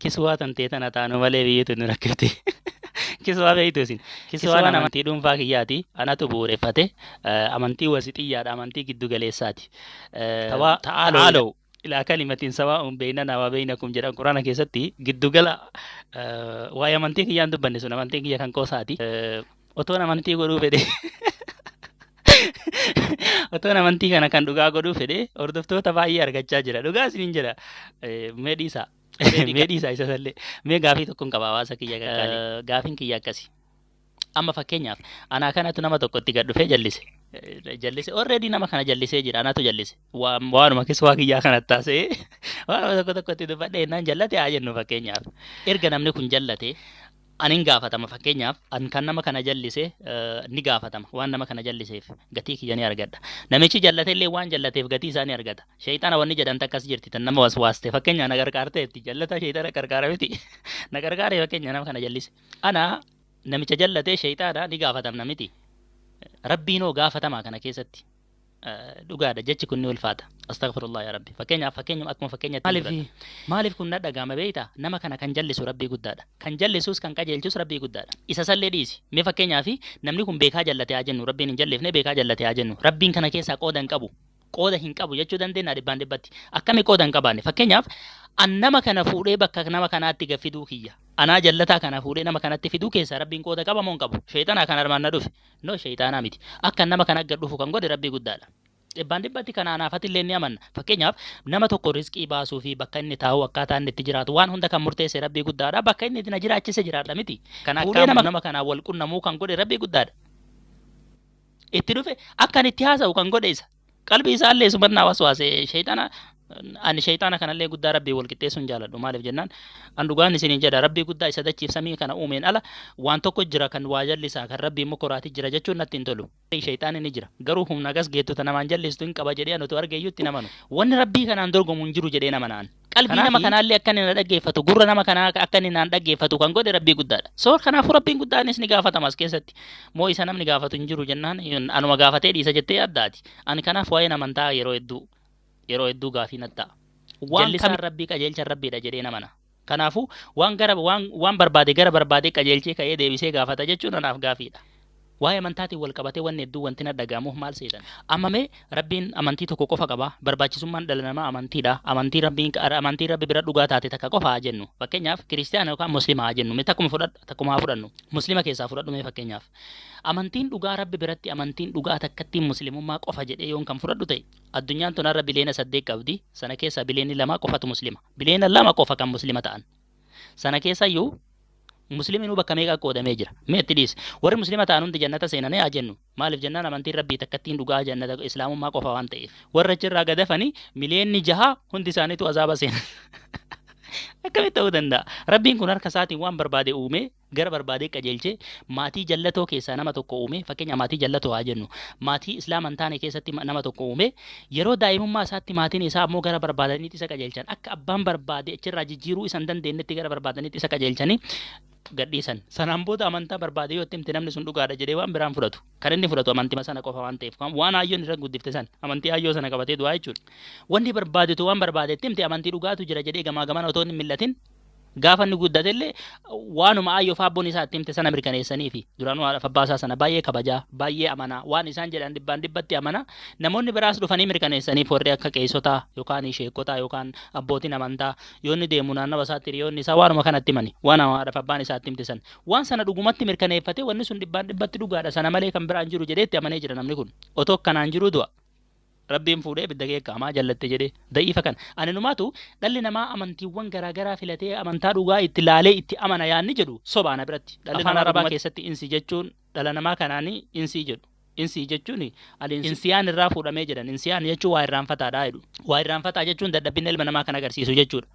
Kiswaa tantee tana taanu malee biyyeetu nu rakkate. Kiswaa beektu isin. Kiswaan amantii dhuunfaa kiyyaati. Anatu bu'uureffate. Amantii wasixiyyaadha. Amantii giddu galeessaati. Ta'aaloo ilaa kalimatiin sawaa'uun beeynanaa waa beeynakum jedhan quraana keessatti giddugala waa'ee amantii kiyyaan dubbanne sun amantii kiyya kan qoosaati. Otoon amantii godhuu fedhe otoon amantii kana kan dhugaa godhuu fedhe hordoftoota baay'ee argachaa jira. Dhugaa isiniin jedha. Mee dhiisaa. Mee dhiisaa isa sallee. Mee gaafii tokkoon qaba hawaasa kiyya qaqqaali. Gaafiin kiyya akkasi. Amma fakkeenyaaf anaa kanatu nama tokkotti gad dhufee jallise. Jallise already nama kana jallisee jira anatu jallise. Waanuma kiswaa kiyyaa kanatti taasee waanuma tokko tokkotti dubbadhee naan jallate haa jennu fakkeenyaaf. Erga namni kun jallate anin gaafatama fakkeenyaaf an kan nama kana jallise ni gaafatama waan nama kana jalliseef gatii kiyya ni argadha. Namichi jallate illee waan jallateef gatii isaa ni argata. Sheeyxaana wanni jedhan takkas jirti tan nama waswaaste fakkeenyaa na gargaarteetti jallata sheeyxaana gargaara miti. Na gargaare fakkeenya nama kana jallise. Ana namicha jallatee sheeyxaana ni gaafatamna miti. Rabbiinoo gaafatamaa kana keessatti dhugaadha jechi kun ni ulfaata. Astaghfirullah yaa rabbi. Fakkeenyaaf akkuma fakkeenyatti maaliif kun dhagahama beeyta nama kana kan jallisu rabbii guddaadha. Kan jallisuus kan qajeelchus rabbii guddaadha. Isa sallee dhiisi. Mee fakkeenyaaf namni kun beekaa jallate haa jennu rabbiin hin jalleefne beekaa jallate haa jennu. Rabbiin kana keessaa qooda hin qabu. Qooda hin qabu jechuu dandeenya dhibbaan dhibbatti. Akkami qooda hin qabaanne fakkeenyaaf an nama kana fuudhee bakka nama kanaatti gaffiduu kiyya. Anaa jallataa kana fuudhee nama kanatti fiduu keessa rabbiin qooda qaba moo hin qabu? Sheeyxaanaa kan armaan na dhufe. No sheeyxaanaa miti. Akka nama kana gad dhufu kan godhe rabbii guddaadha. Dhibbaan dhibbatti kana anaafatti illee ni amanna. Fakkeenyaaf nama tokko riskii baasuu fi bakka inni taa'u akkaataa inni itti jiraatu waan hunda kan murteesse rabbii guddaadha. Bakka inni itti na jiraachise jiraadha miti. Kan akka nama kanaa wal qunnamuu kan godhe rabbii guddaadha. Itti dhufe akkan itti haasa'u kan godhe isa. Qalbii isaa illee sumannaa waswaase sheeyxaana ani sheeyxaana kanallee guddaa rabbii wal qixxeessuun jaaladhu maaliif jennaan an dhugaan isiniin jedha rabbii guddaa isa dachiif samii kana uumeen ala waan tokko jira kan waa jallisaa kan rabbii immoo koraati jira jechuun natti hin tolu. Sheeyxaanni ni jira garuu humna gas geettota namaan jallistu hin qaba jedhee anutu argeeyyutti namanu wanni rabbii kanaan dorgomu hin jiru jedhee nama naan. Qalbii nama kanaallee akka inni na dhaggeeffatu gurra nama kanaa akka inni naan dhaggeeffatu kan godhe rabbii guddaadha. So kanaafuu rabbiin guddaanis ni gaafatamas keessatti moo isa namni gaafatu hin jiru jennaan anuma gaafatee dhiisa jettee addaati. Ani kanaaf waa'een amantaa yeroo hedduu gaafii natta'a. Jallisaan rabbii qajeelchan rabbiidha jedhee namana. Kanaafuu waan barbaade gara barbaade qajeelchee ka'ee deebisee gaafata jechuun anaaf gaafiidha. Waa'ee amantaatiin wal qabatee wanni hedduu wanti na dhaga'amuuf maal seetan. Amma mee rabbiin amantii tokko qofa qaba. Barbaachisummaan dhala namaa amantiidha. Amantii rabbi bira dhugaa taate takka qofa haa jennu. Fakkeenyaaf kiristaana yookaan musliima haa jennu. Mee takkuma haa fudhannu. Musliima keessaa fudhadhu mee fakkeenyaaf. Amantiin dhugaa rabbi biratti amantiin dhugaa takkattiin muslimummaa qofa jedhee yoon kan fudhadhu ta'e addunyaan tun har'a bileena 8 qabdi. Sana keessa bileenni 2 qofatu muslima. Bileena 2 qofa kan muslima ta'an. Sana keessa iyyuu musliminuu bakka meeqa qoodamee jira. Mee itti dhiisi. Warri muslima ta'an hundi jannata seenanii haa jennu. Maaliif jennaan amantiin rabbii takkattiin dhugaa jannata islaamummaa qofa waan ta'eef. Warra achirraa gadafanii mileenni 6 hundi isaaniitu azaaba seenan. Akkamitti ta'uu danda'a? Rabbiin kun harka isaatiin waan barbaade uume gara barbaadee qajeelchee maatii jallatoo keessaa nama tokko uume fakkeenya maatii jallatoo haa jennu maatii islaaman taane keessatti nama tokko uume yeroo daa'imummaa isaatti maatiin isaa ammoo gara barbaadaniitti isa qajeelchan akka abbaan barbaade achirraa jijjiiruu isa hin dandeenyetti gara barbaadaniitti isa qajeelchanii gadhiisan. Sanaan booda amantaa barbaade yoo itti namni sun dhugaadha jedhee waan biraan fudhatu. Kan inni fudhatu amantii sana qofa waan ta'eef waan hayyoon irra guddifte san amantii hayyoo sana qabatee du'aa jechuudha. Wanni barbaadetu waan barbaadetti himte amantii dhugaatu jira jedhee gamaa gaman otoo hin millatin gaafa inni guddatellee waanuma hayyoo fi abboon isaa itti himte sana mirkaneessanii fi duraanuu haadha abbaa sana baay'ee kabajaa baay'ee amanaa waan isaan jedhan dhibbaan dhibbatti amanaa namoonni biraas dhufanii mirkaneessaniif warri akka qeessotaa yookaan sheekotaa yookaan abbootiin amantaa yoo inni deemu naannawa isaatti hiriyoonni isaa waanuma kanatti himani waan haadha abbaan isaa itti himte san waan sana dhugumatti mirkaneeffate wanni sun dhibbaan dhibbatti dhugaadha sana malee kan biraan jiru jedheetti amanee jira namni kun otoo kanaan jiru du'a. Rabbiin fuudhee bidda keekkamaa jallatte jedhee da'iifa kan ani numaatu dhalli namaa amantiiwwan garaagaraa filatee amantaa dhugaa itti laalee itti amana yaanni jedhu sobaana biratti dhalli namaa arabaa keessatti insi jechuun dhala namaa kanaanii insii jedhu insii jechuun insiyaan irraa fuudhamee jedhan insiyaan jechuun waa irraanfataadha jedhu waa irraanfataa jechuun dadhabbina ilma namaa kan agarsiisu jechuudha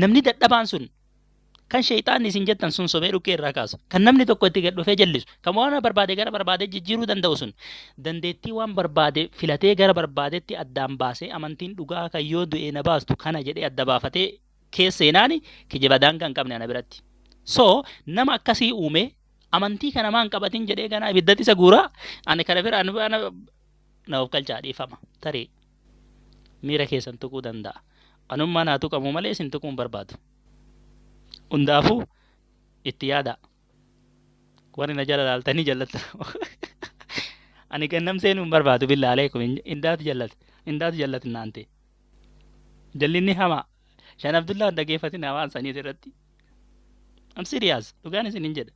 namni dadhabaan sun kan sheeyxaanni isin jettan sun sobee dhukkee irraa kaasu kan namni tokko itti gad dhufee jallisu kan waan barbaade gara barbaade jijjiiruu danda'u sun dandeettii waan barbaade filatee gara barbaadetti addaan baasee amantiin dhugaa kan yoo du'ee na baastu kana jedhee adda baafatee keesseenaani kijibadaan kan qabne ana biratti so nama akkasii uume amantii kana maan qabatin jedhee ganaa ibiddatti isa guuraa ani kana bira na of galchaa dhiifama tarii miira keessan tuquu danda'a anummaa naa tuqamu malee isin tuquun barbaadu. hundaafuu itti yaada. Warri na jala laaltanii jallatan. Ani gannam seenuu hin barbaadu billaa aleekum indaatu jallatu naan ta'e. Jallinni hamaa. Shan Abdullah dhaggeeffatin waan sanii irratti. I'm serious. Dhugaan isin hin jedha.